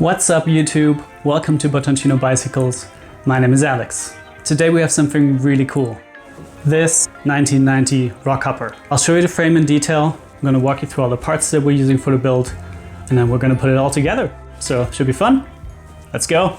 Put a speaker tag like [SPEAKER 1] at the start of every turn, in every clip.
[SPEAKER 1] What's up YouTube? Welcome to Bottoncino Bicycles. My name is Alex. Today we have something really cool. This 1990 Rockhopper. I'll show you the frame in detail. I'm going to walk you through all the parts that we're using for the build, and then we're going to put it all together. So it should be fun. Let's go.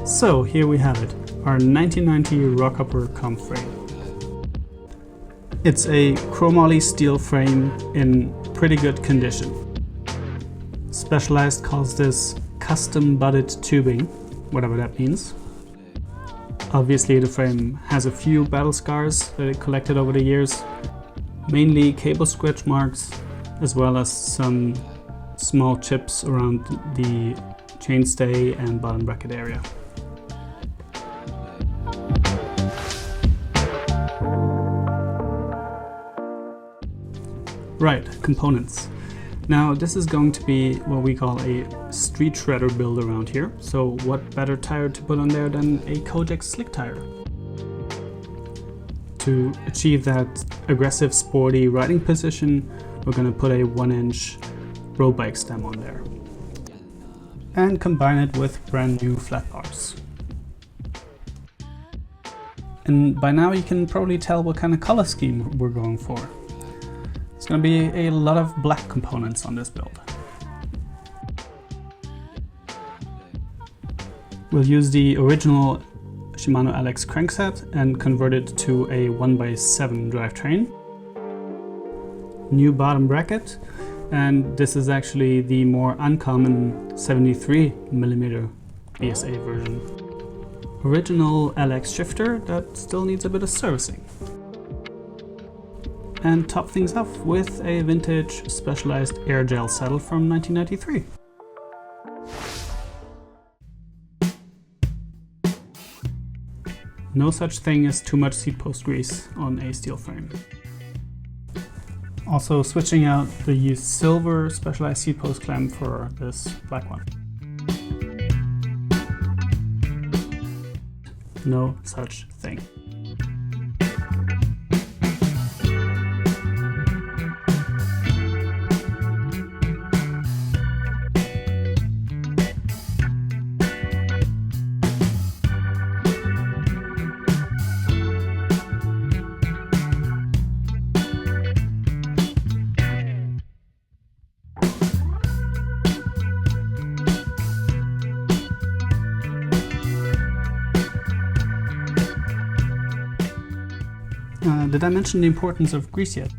[SPEAKER 1] So here we have it, our 1990 Rockhopper Comp frame. It's a chromoly steel frame in pretty good condition. Specialized calls this custom butted tubing, whatever that means. Obviously the frame has a few battle scars that it collected over the years, mainly cable scratch marks, as well as some small chips around the chainstay and bottom bracket area. Right, components. Now this is going to be what we call a street shredder build around here. So what better tire to put on there than a Kojak slick tire? To achieve that aggressive sporty riding position, we're going to put a 1-inch road bike stem on there. And combine it with brand new flat bars. And by now you can probably tell what kind of color scheme we're going for. It's going to be a lot of black components on this build. We'll use the original Shimano LX crankset and convert it to a 1x7 drivetrain. New bottom bracket, and this is actually the more uncommon 73mm BSA version. Original LX shifter that still needs a bit of servicing. And top things off with a vintage Specialized air gel saddle from 1993. No such thing as too much seat post grease on a steel frame. Also switching out the silver Specialized seat post clamp for this black one. No such thing. Did I mention the importance of grease yet?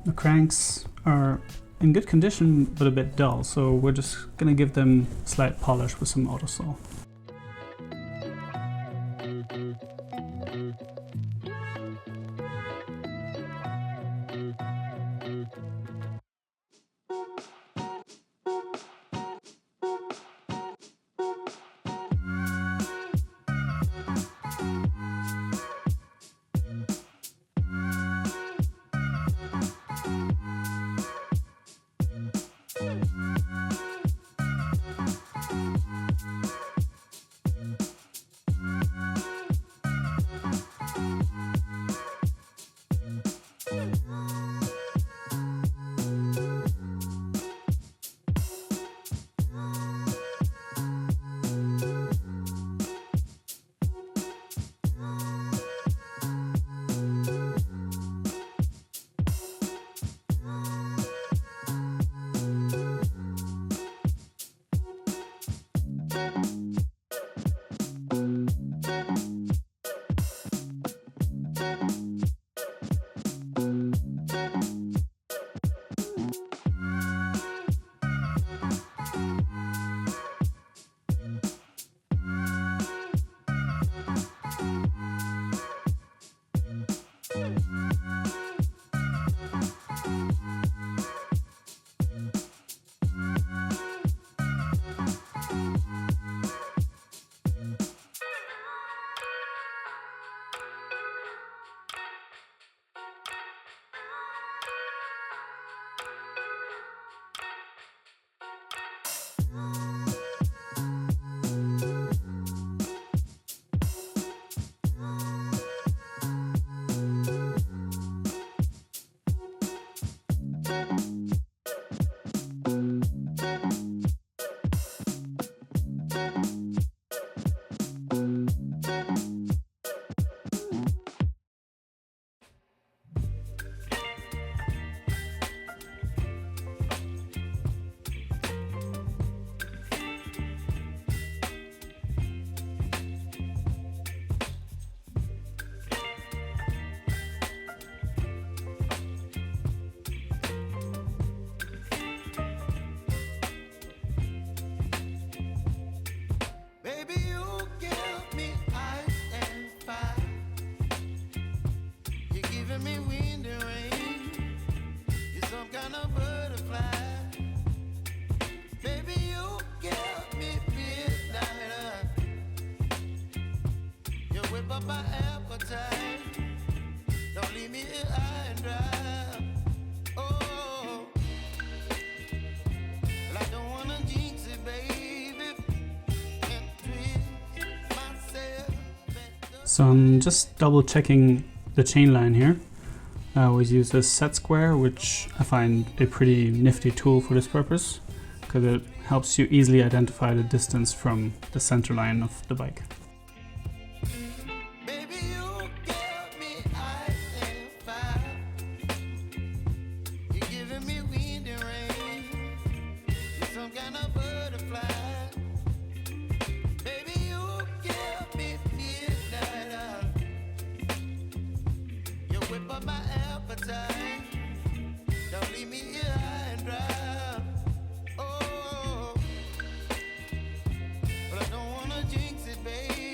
[SPEAKER 1] The cranks are in good condition but a bit dull, so we're just gonna give them a slight polish with some autosaw. So I'm just double checking the chain line here. I always use this set square, which I find a pretty nifty tool for this purpose, because it helps you easily identify the distance from the center line of the bike.
[SPEAKER 2] But I don't wanna jinx it, baby.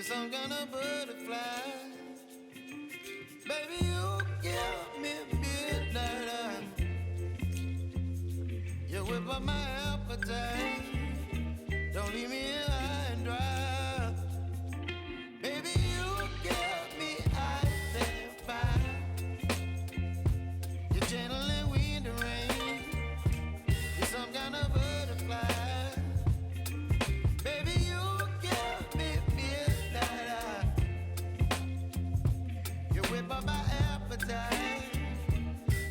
[SPEAKER 2] some kind of butterfly. Baby, you give me midnight. You whip up my appetite. Don't leave me here high and dry. Baby, you give me ice and fire. You're channeling wind and rain. You're some kind of butterfly. Baby, you give me midnight. You whip up my appetite.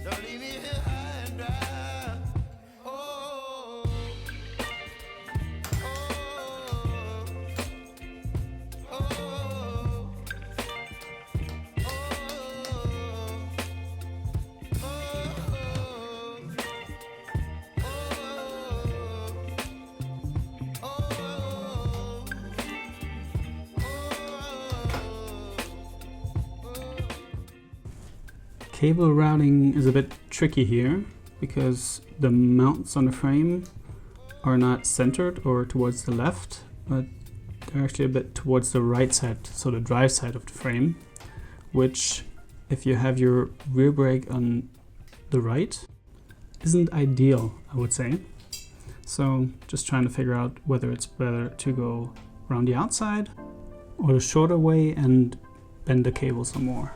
[SPEAKER 2] Don't leave me here high and dry. Oh, oh, oh, oh,
[SPEAKER 1] Cable routing is a bit tricky here because the mounts on the frame are not centered or towards the left, but they're actually a bit towards the right side, so the drive side of the frame, which, if you have your rear brake on the right, isn't ideal, I would say. So just trying to figure out whether it's better to go around the outside or the shorter way and bend the cable some more.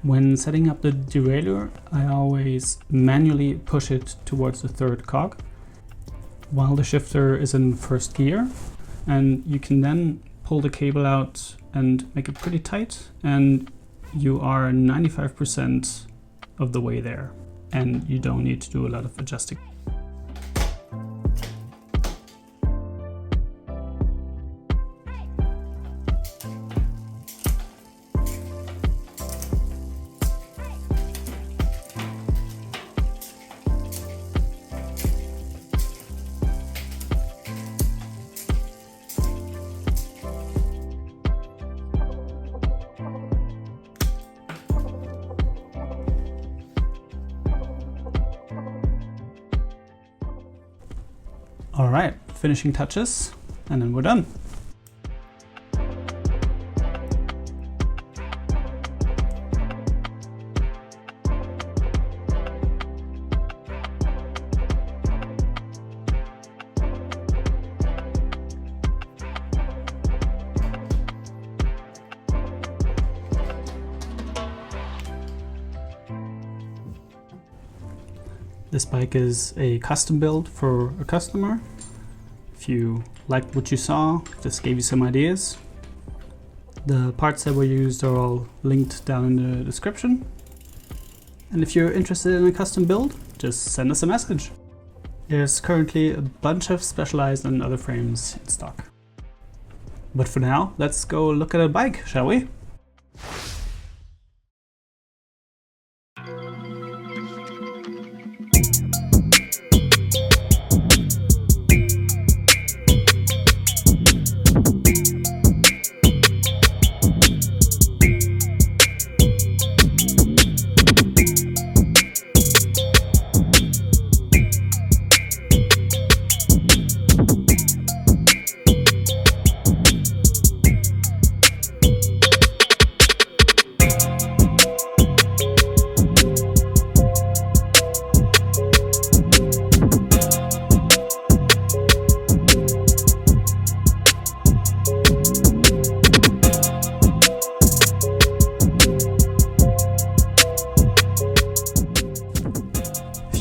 [SPEAKER 1] When setting up the derailleur, I always manually push it towards the third cog while the shifter is in first gear, and you can then pull the cable out and make it pretty tight, and you are 95% of the way there, and you don't need to do a lot of adjusting. All right, finishing touches, and then we're done. This bike is a custom build for a customer. If you liked what you saw, this gave you some ideas. The parts that were used are all linked down in the description. And if you're interested in a custom build, just send us a message. There's currently a bunch of Specialized and other frames in stock. But for now, let's go look at a bike, shall we?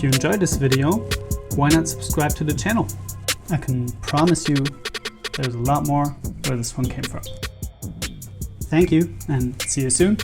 [SPEAKER 1] you enjoyed this video, why not subscribe to the channel? I can promise you there's a lot more where this one came from. Thank you, and see you soon.